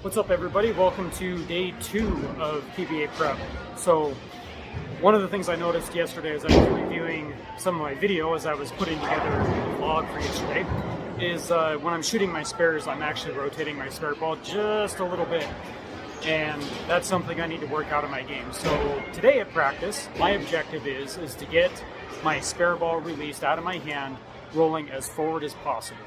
What's up, everybody? Welcome to day 2 of PBA prep. So one of the things I noticed yesterday as I was reviewing some of my video as I was putting together a vlog for yesterday is when I'm shooting my spares, I'm actually rotating my spare ball just a little bit, and that's something I need to work out of my game. So today at practice, my objective is to get my spare ball released out of my hand, rolling as forward as possible.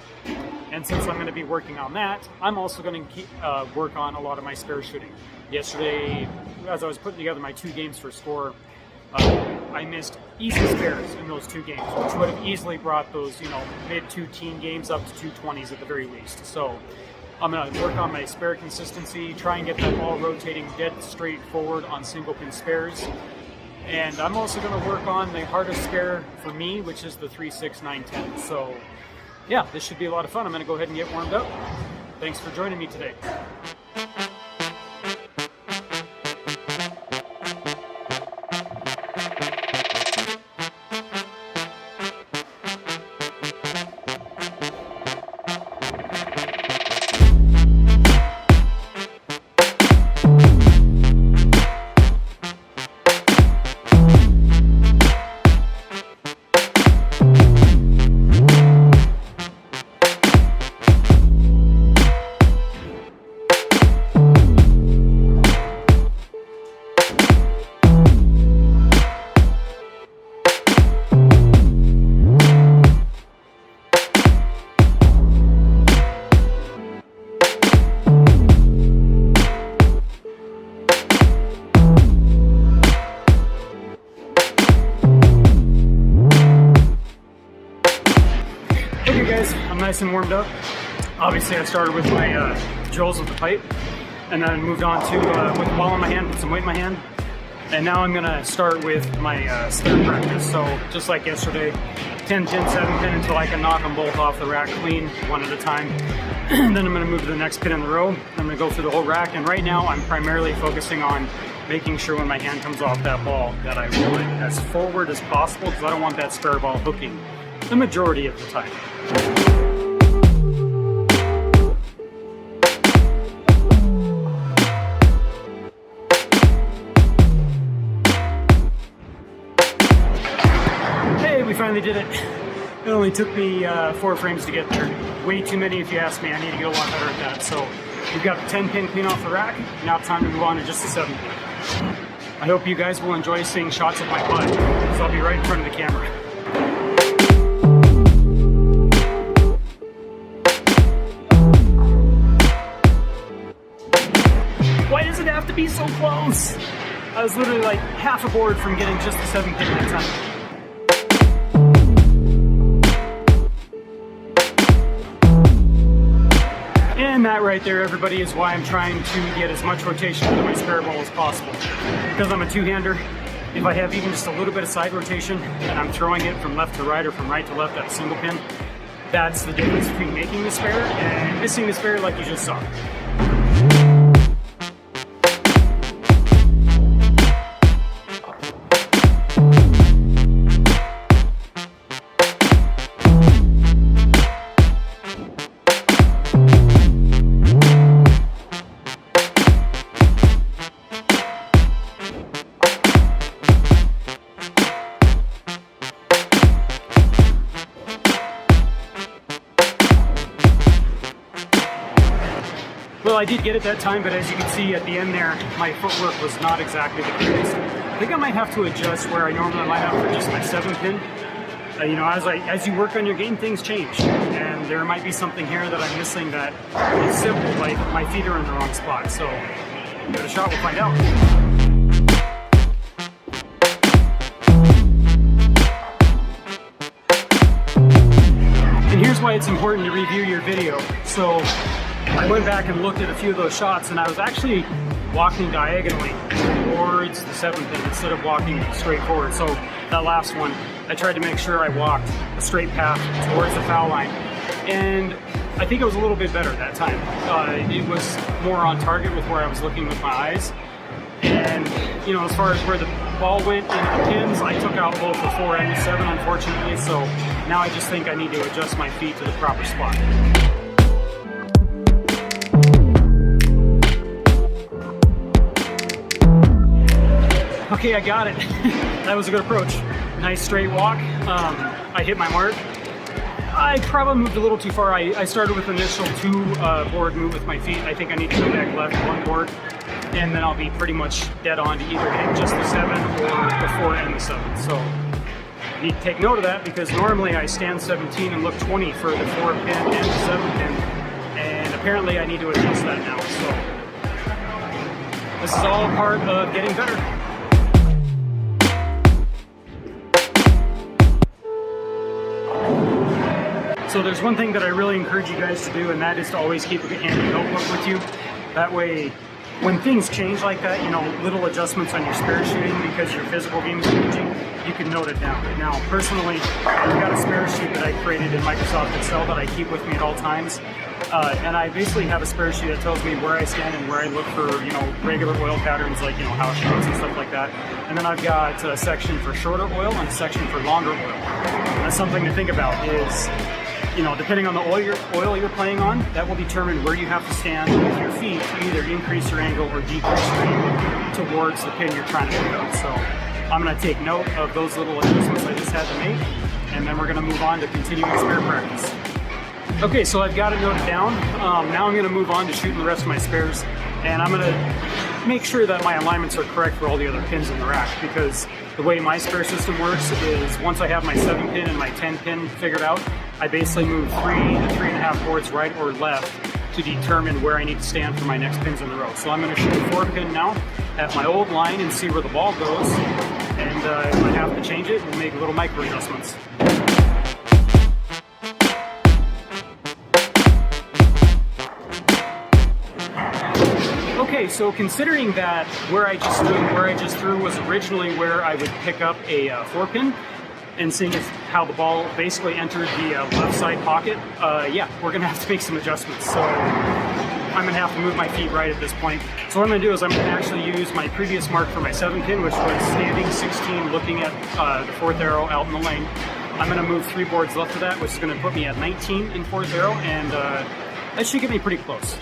And since I'm going to be working on that, I'm also going to work on a lot of my spare shooting. Yesterday, as I was putting together my 2 games for score, I missed easy spares in those 2 games, which would have easily brought those, mid-2-teen games up to 220s at the very least. So I'm going to work on my spare consistency, try and get that ball rotating dead straight forward on single pin spares. And I'm also going to work on the hardest spare for me, which is the 3.6 910. So yeah, this should be a lot of fun. I'm going to go ahead and get warmed up. Thanks for joining me today. Okay guys, I'm nice and warmed up. Obviously I started with my drills with the pipe, and then moved on to with the ball in my hand, put some weight in my hand. And now I'm gonna start with my spare practice. So just like yesterday, 10 pin, 7 pin until I can knock them both off the rack clean, one at a time. And then I'm gonna move to the next pin in the row. I'm gonna go through the whole rack, and right now I'm primarily focusing on making sure when my hand comes off that ball that I roll it as forward as possible, because I don't want that spare ball hooking the majority of the time. Hey, we finally did it. It only took me 4 frames to get there. Way too many if you ask me. I need to get a lot better at that. So we've got the 10 pin clean off the rack. Now it's time to move on to just the 7 pin. I hope you guys will enjoy seeing shots of my butt, so I'll be right in front of the camera. Why does it have to be so close? I was literally like half a board from getting just the 7 pin that time. And that right there, everybody, is why I'm trying to get as much rotation into my spare ball as possible. Because I'm a 2-hander, if I have even just a little bit of side rotation and I'm throwing it from left to right or from right to left at a single pin, that's the difference between making the spare and missing the spare like you just saw. Well, I did get it that time, but as you can see at the end there, my footwork was not exactly the greatest. I think I might have to adjust where I normally line up for just my 7 pin. As you work on your game, things change, and there might be something here that I'm missing that is simple, like my feet are in the wrong spot. So, give it a shot, we'll find out. And here's why it's important to review your video. So I went back and looked at a few of those shots, and I was actually walking diagonally towards the 7 pin instead of walking straight forward. So that last one, I tried to make sure I walked a straight path towards the foul line, and I think it was a little bit better that time. It was more on target with where I was looking with my eyes. And as far as where the ball went into the pins, I took out both the 4 and the 7, unfortunately. So now I just think I need to adjust my feet to the proper spot. Okay, I got it. That was a good approach. Nice straight walk. I hit my mark. I probably moved a little too far. I started with initial 2 board move with my feet. I think I need to go back left 1 board, and then I'll be pretty much dead on to either hit just the 7 or the 4 and the 7. So I need to take note of that, because normally I stand 17 and look 20 for the 4 pin and the 7 pin, and apparently I need to adjust that now. So this is all part of getting better. So there's one thing that I really encourage you guys to do, and that is to always keep a handy notebook with you. That way, when things change like that, you know, little adjustments on your spare shooting because your physical game is changing, you can note it down. Now, personally, I've got a spare sheet that I created in Microsoft Excel that I keep with me at all times. And I basically have a spare sheet that tells me where I stand and where I look for, you know, regular oil patterns like, you know, house shots and stuff like that. And then I've got a section for shorter oil and a section for longer oil. That's something to think about is, you know, depending on the oil you're playing on, that will determine where you have to stand with your feet to either increase your angle or decrease your angle towards the pin you're trying to shoot out. So I'm going to take note of those little adjustments I just had to make, and then we're going to move on to continuing spare practice. Okay, so I've got it noted down. Now I'm going to move on to shooting the rest of my spares, and I'm going to make sure that my alignments are correct for all the other pins in the rack, because the way my spare system works is once I have my 7 pin and my 10 pin figured out, I basically move 3 to 3.5 boards right or left to determine where I need to stand for my next pins in the row. So I'm going to shoot a 4 pin now at my old line and see where the ball goes, and if I have to change it, we'll make little micro adjustments. Okay, so considering that where I just threw was originally where I would pick up a 4 pin, and seeing as how the ball basically entered the left side pocket, yeah, we're gonna have to make some adjustments. So I'm gonna have to move my feet right at this point. So what I'm gonna do is I'm gonna actually use my previous mark for my 7 pin, which was standing 16, looking at the 4th arrow out in the lane. I'm gonna move 3 boards left of that, which is gonna put me at 19 in 4th arrow, and that should get me pretty close.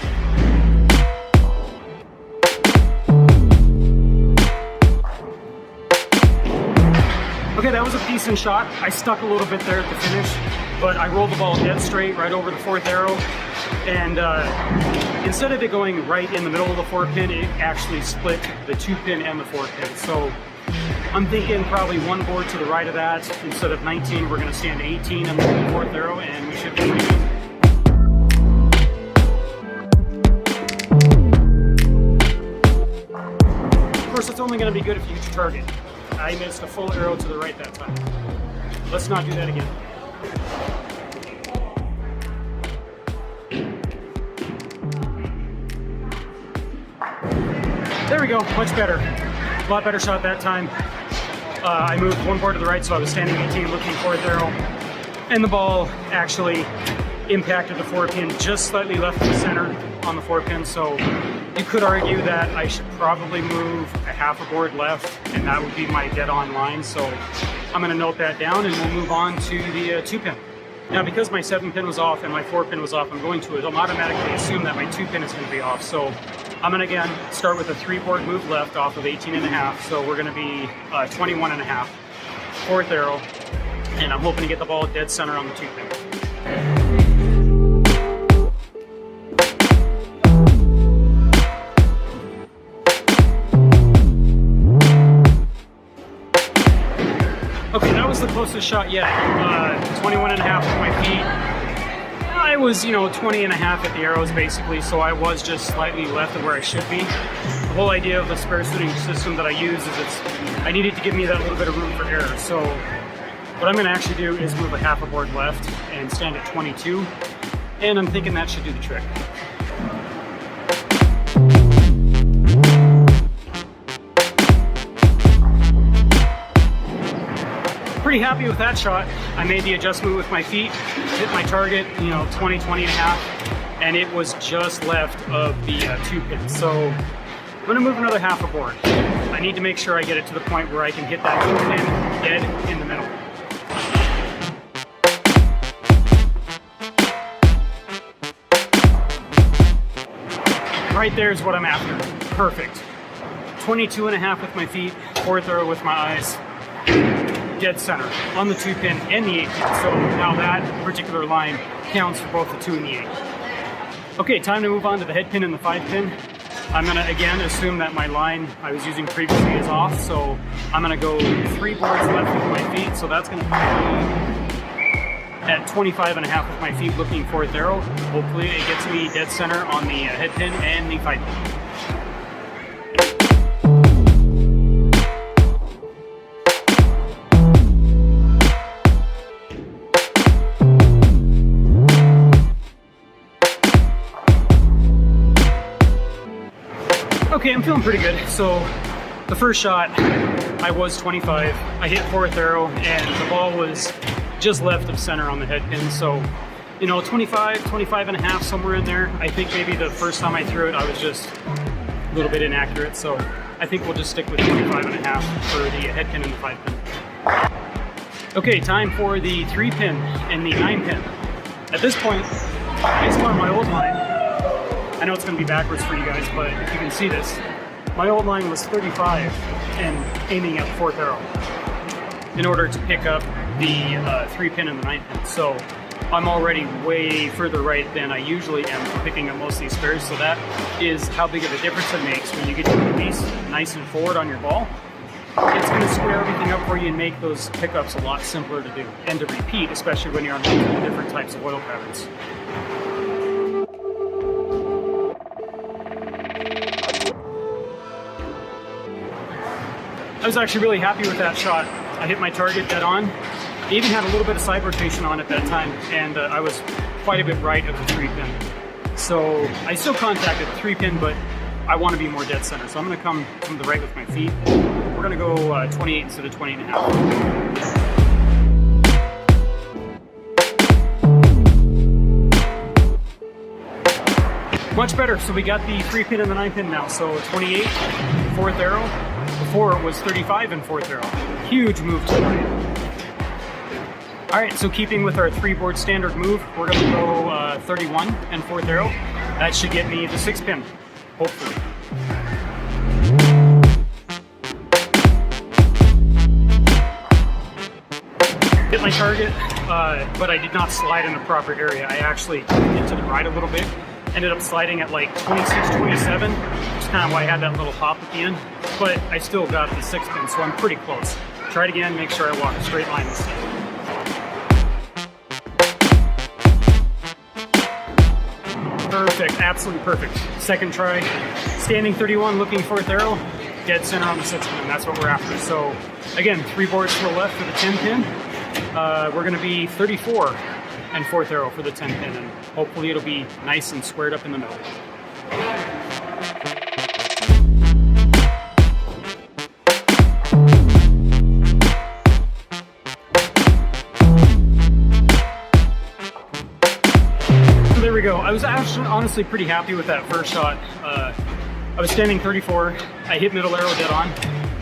Okay, that was a decent shot. I stuck a little bit there at the finish, but I rolled the ball dead straight right over the 4th arrow, and instead of it going right in the middle of the 4 pin, it actually split the 2 pin and the 4 pin. So I'm thinking probably 1 board to the right of that. Instead of 19, we're going to stand 18 on the 4th arrow, and we should be pretty good. Of course, it's only going to be good if you hit your target. I missed a full arrow to the right that time. Let's not do that again. There we go, much better. A lot better shot that time. I moved 1 board to the right, so I was standing 18 looking 4th arrow, and the ball actually impacted the 4 pin just slightly left of the center on the 4 pin, so you could argue that I should probably move a half a board left, and that would be my dead on line. So I'm going to note that down, and we'll move on to the 2 pin. Now, because my 7 pin was off and my 4 pin was off, I'm going to automatically assume that my 2 pin is going to be off. So I'm going to again start with a 3 board move left off of 18.5. So we're going to be 21.5, 4th arrow, and I'm hoping to get the ball dead center on the 2 pin. Okay, that was the closest shot yet. 21.5 with my feet. I was, 20.5 at the arrows basically, so I was just slightly left of where I should be. The whole idea of the spare shooting system that I use is I needed to give me that little bit of room for error. So what I'm going to actually do is move a half a board left and stand at 22, and I'm thinking that should do the trick. Pretty happy with that shot. I made the adjustment with my feet, hit my target, 20.5, and it was just left of the 2 pin. So I'm going to move another half a board. I need to make sure I get it to the point where I can hit that 2 pin dead in the middle. Right there is what I'm after. Perfect. 22.5 with my feet, 4th arrow with my eyes, dead center on the 2-pin and the 8-pin. So now that particular line counts for both the 2 and the 8. Okay, time to move on to the head pin and the 5-pin. I'm gonna again assume that my line I was using previously is off, so I'm gonna go 3 boards left with my feet. So that's gonna be at 25.5 with my feet looking 4th arrow. Hopefully it gets me dead center on the head pin and the 5-pin. Okay, I'm feeling pretty good. So the first shot, I was 25. I hit 4th arrow and the ball was just left of center on the head pin. So, you know, 25.5, somewhere in there. I think maybe the first time I threw it, I was just a little bit inaccurate. So I think we'll just stick with 25.5 for the head pin and the 5-pin. Okay, time for the 3-pin and the 9-pin. At this point, based on my old line, I know it's going to be backwards for you guys, but if you can see this, my old line was 35 and aiming at the 4th arrow in order to pick up the 3-pin and the 9-pin. So I'm already way further right than I usually am for picking up most of these spares. So that is how big of a difference it makes when you get your release nice and forward on your ball. It's going to square everything up for you and make those pickups a lot simpler to do and to repeat, especially when you're on multiple different types of oil patterns. I was actually really happy with that shot. I hit my target dead on. I even had a little bit of side rotation on at that time, and I was quite a bit right of the 3-pin. So I still contacted the 3-pin, but I want to be more dead center. So I'm going to come to the right with my feet. We're going to go 28 instead of 20.5. Much better. So we got the 3-pin and the 9-pin now. So 28, 4th arrow. Before it was 35 and 4th arrow. Huge move to the right. All right, so keeping with our 3-board standard move, we're going to go 31 and 4th arrow. That should get me the 6-pin, hopefully. Hit my target, but I did not slide in the proper area. I actually hit to the right a little bit. Ended up sliding at like 26, 27, which is kind of why I had that little hop at the end. But I still got the 6-pin, so I'm pretty close. Try it again, make sure I walk a straight line this time. Perfect, absolutely perfect. Second try, standing 31, looking 4th arrow, dead center on the 6-pin. That's what we're after. So again, 3 boards to the left for the 10-pin. We're going to be 34 and 4th arrow for the 10-pin, and hopefully it'll be nice and squared up in the middle. So there we go. I was actually honestly pretty happy with that first shot. I was standing 34, I hit middle arrow dead on,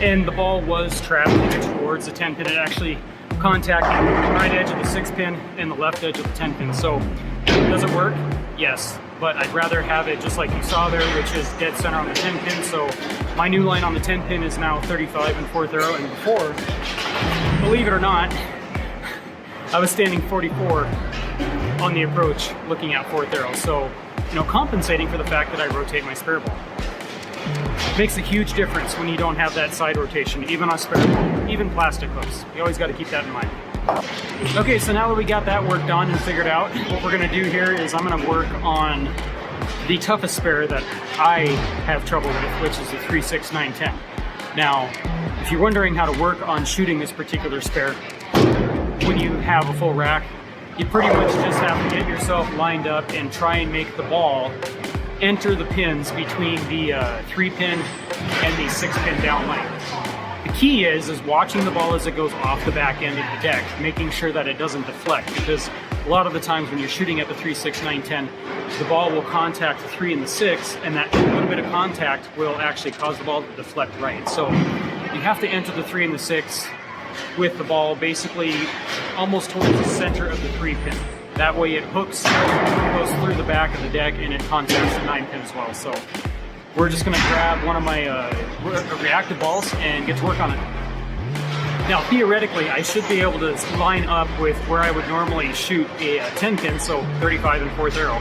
and the ball was traveling towards the 10-pin. It actually contacting the right edge of the 6-pin and the left edge of the 10-pin. So does it work? Yes, but I'd rather have it just like you saw there, which is dead center on the 10-pin. So my new line on the 10-pin is now 35 and 4th arrow, and before, believe it or not, I was standing 44 on the approach looking at 4th arrow. So, you know, compensating for the fact that I rotate my spare ball. Makes a huge difference when you don't have that side rotation, even on spare ball, even plastic hooks. You always got to keep that in mind. Okay, so now that we got that work done and figured out, what we're going to do here is I'm going to work on the toughest spare that I have trouble with, which is the 36910. Now, if you're wondering how to work on shooting this particular spare when you have a full rack, you pretty much just have to get yourself lined up and try and make the ball enter the pins between the 3-pin and the 6-pin down lane. The key is watching the ball as it goes off the back end of the deck, making sure that it doesn't deflect, because a lot of the times when you're shooting at the 3, 6, 9, 10, the ball will contact the 3 and the 6, and that little bit of contact will actually cause the ball to deflect right. So you have to enter the 3 and the 6 with the ball basically almost towards the center of the 3-pin. That way it hooks, goes through the back of the deck, and it contacts the 9-pin as well. So we're just gonna grab one of my reactive balls and get to work on it. Now, theoretically, I should be able to line up with where I would normally shoot a 10 pin, so 35 and 4th arrow,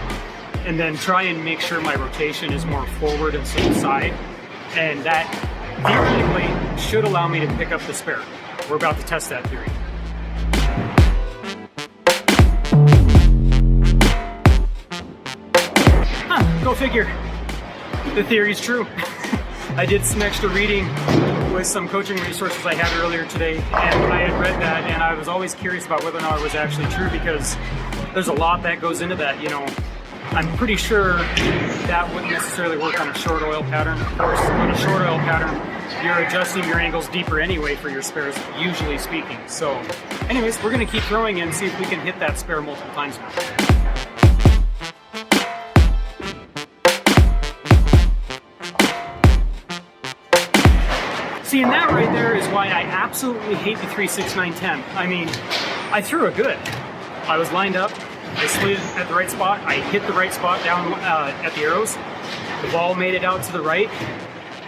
and then try and make sure my rotation is more forward instead of side. And that theoretically should allow me to pick up the spare. We're about to test that theory. Go figure. The theory's true. I did some extra reading with some coaching resources I had earlier today, and I had read that, and I was always curious about whether or not it was actually true, because there's a lot that goes into that. You know, I'm pretty sure that wouldn't necessarily work on a short oil pattern. Of course, on a short oil pattern, you're adjusting your angles deeper anyway for your spares, usually speaking. So anyways, we're gonna keep throwing and see if we can hit that spare multiple times now. See, and that right there is why I absolutely hate the 3.6910. I mean, I threw it good. I was lined up, I slid at the right spot, I hit the right spot down at the arrows. The ball made it out to the right.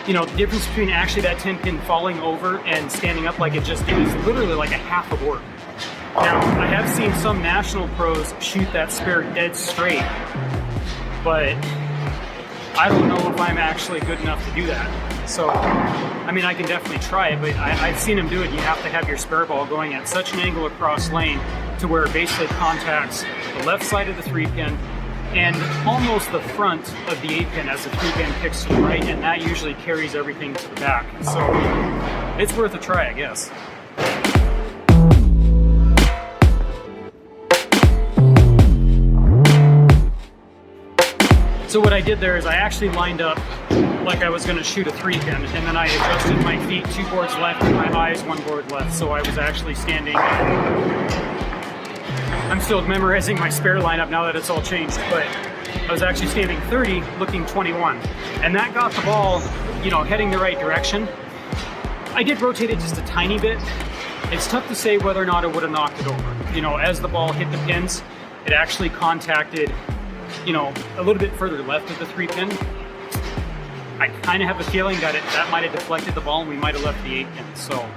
You know, the difference between actually that 10 pin falling over and standing up like it just did is literally like a half a board. Now, I have seen some national pros shoot that spare dead straight, but I don't know if I'm actually good enough to do that. So, I mean, I can definitely try it, but I've seen them do it. You have to have your spare ball going at such an angle across lane to where it basically contacts the left side of the 3 pin and almost the front of the 8 pin as the 3 pin kicks to the right, and that usually carries everything to the back. So, it's worth a try, I guess. So what I did there is I actually lined up like I was going to shoot a 3 pin, and then I adjusted my feet 2 boards left and my eyes 1 board left. So I was actually standing, I'm still memorizing my spare lineup now that it's all changed, but I was actually standing 30, looking 21. And that got the ball, you know, heading the right direction. I did rotate it just a tiny bit. It's tough to say whether or not it would have knocked it over. You know, as the ball hit the pins, it actually contacted, you know, a little bit further left of the 3 pin. I kind of have a feeling that that might have deflected the ball and we might have left the 8 pin. So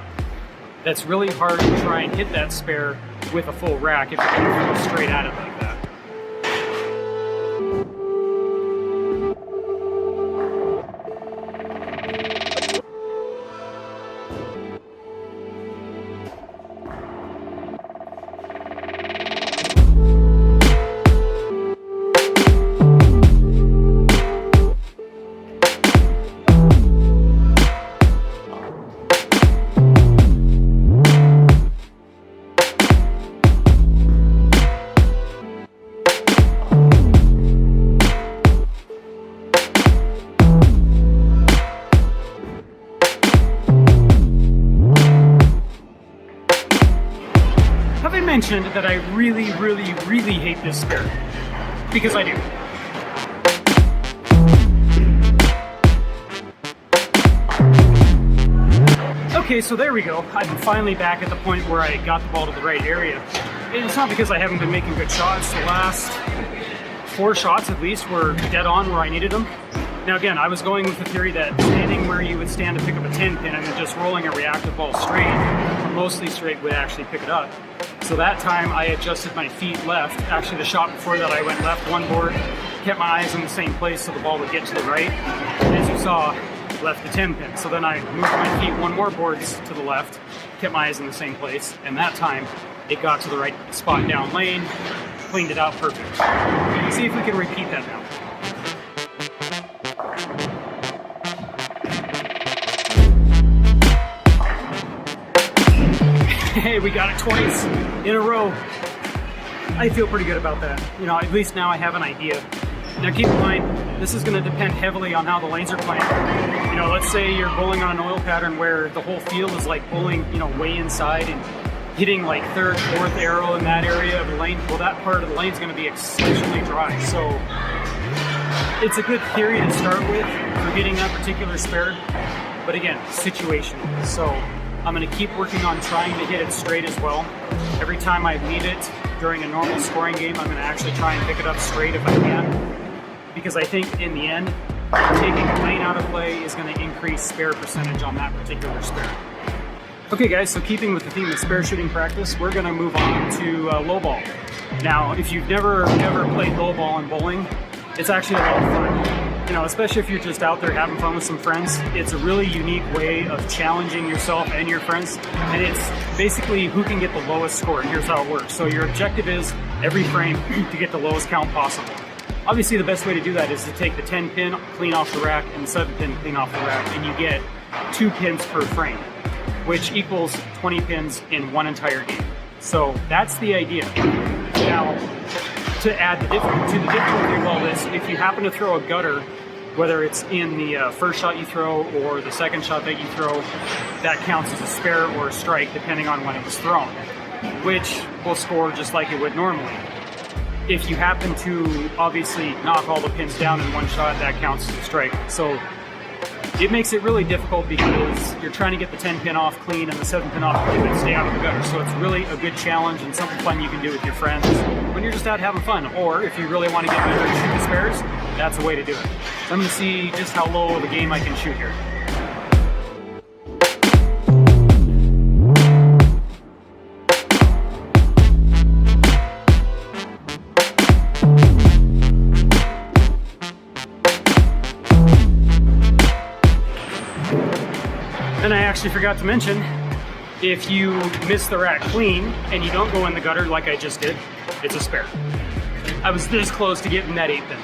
that's really hard to try and hit that spare with a full rack if you're going to throw straight at it like that. Mentioned that I really hate this spare, because I do. Okay, so there we go. I'm finally back at the point where I got the ball to the right area. And it's not because I haven't been making good shots. The last 4 shots at least were dead on where I needed them. Now again, I was going with the theory that standing where you would stand to pick up a 10 pin and then just rolling a reactive ball straight, or mostly straight, would actually pick it up. So that time I adjusted my feet left. Actually, the shot before that I went left 1 board, kept my eyes in the same place so the ball would get to the right. And as you saw, left the 10 pin. So then I moved my feet 1 more boards to the left, kept my eyes in the same place, and that time it got to the right spot down lane, cleaned it out perfect. Let's see if we can repeat that now. Hey, we got it twice in a row. I feel pretty good about that. You know, at least now I have an idea. Now keep in mind, this is going to depend heavily on how the lanes are playing. You know, let's say you're bowling on an oil pattern where the whole field is like bowling, you know, way inside and hitting like 3rd, 4th arrow in that area of the lane. Well, that part of the lane is going to be exceptionally dry. So it's a good theory to start with for getting that particular spare. But again, situational. So I'm going to keep working on trying to hit it straight as well. Every time I lead it during a normal scoring game, I'm going to actually try and pick it up straight if I can. Because I think in the end, taking a lane out of play is going to increase spare percentage on that particular spare. Okay guys, so keeping with the theme of spare shooting practice, we're going to move on to low ball. Now, if you've never played low ball in bowling, it's actually a lot of fun. You know, especially if you're just out there having fun with some friends. It's a really unique way of challenging yourself and your friends, and it's basically who can get the lowest score. And here's how it works. So your objective is every frame to get the lowest count possible. Obviously, the best way to do that is to take the 10 pin clean off the rack and the 7 pin clean off the rack, and you get 2 pins per frame, which equals 20 pins in one entire game. So that's the idea. Now, to add to the difficulty of all this, if you happen to throw a gutter, whether it's in the first shot you throw or the second shot that you throw, that counts as a spare or a strike depending on when it was thrown, which will score just like it would normally. If you happen to obviously knock all the pins down in one shot, that counts as a strike. So it makes it really difficult because you're trying to get the 10 pin off clean and the 7 pin off clean and stay out of the gutter. So it's really a good challenge and something fun you can do with your friends when you're just out having fun. Or if you really want to get better at shooting spares, that's a way to do it. So I'm going to see just how low of a game I can shoot here. And I actually forgot to mention, if you miss the rack clean and you don't go in the gutter like I just did, it's a spare. I was this close to getting that 8 pin.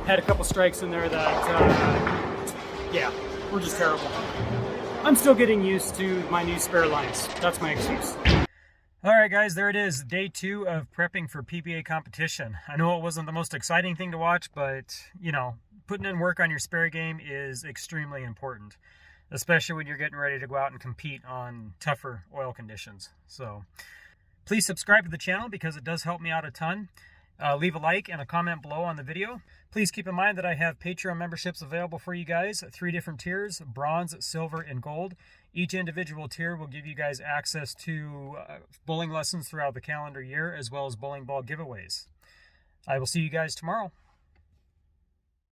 Had a couple strikes in there that, yeah, were just terrible. I'm still getting used to my new spare lines. That's my excuse. All right, guys, there it is. Day 2 of prepping for PBA competition. I know it wasn't the most exciting thing to watch, but, you know, putting in work on your spare game is extremely important, especially when you're getting ready to go out and compete on tougher oil conditions. So please subscribe to the channel because it does help me out a ton. Leave a like and a comment below on the video. Please keep in mind that I have Patreon memberships available for you guys, 3 different tiers, bronze, silver, and gold. Each individual tier will give you guys access to bowling lessons throughout the calendar year, as well as bowling ball giveaways. I will see you guys tomorrow.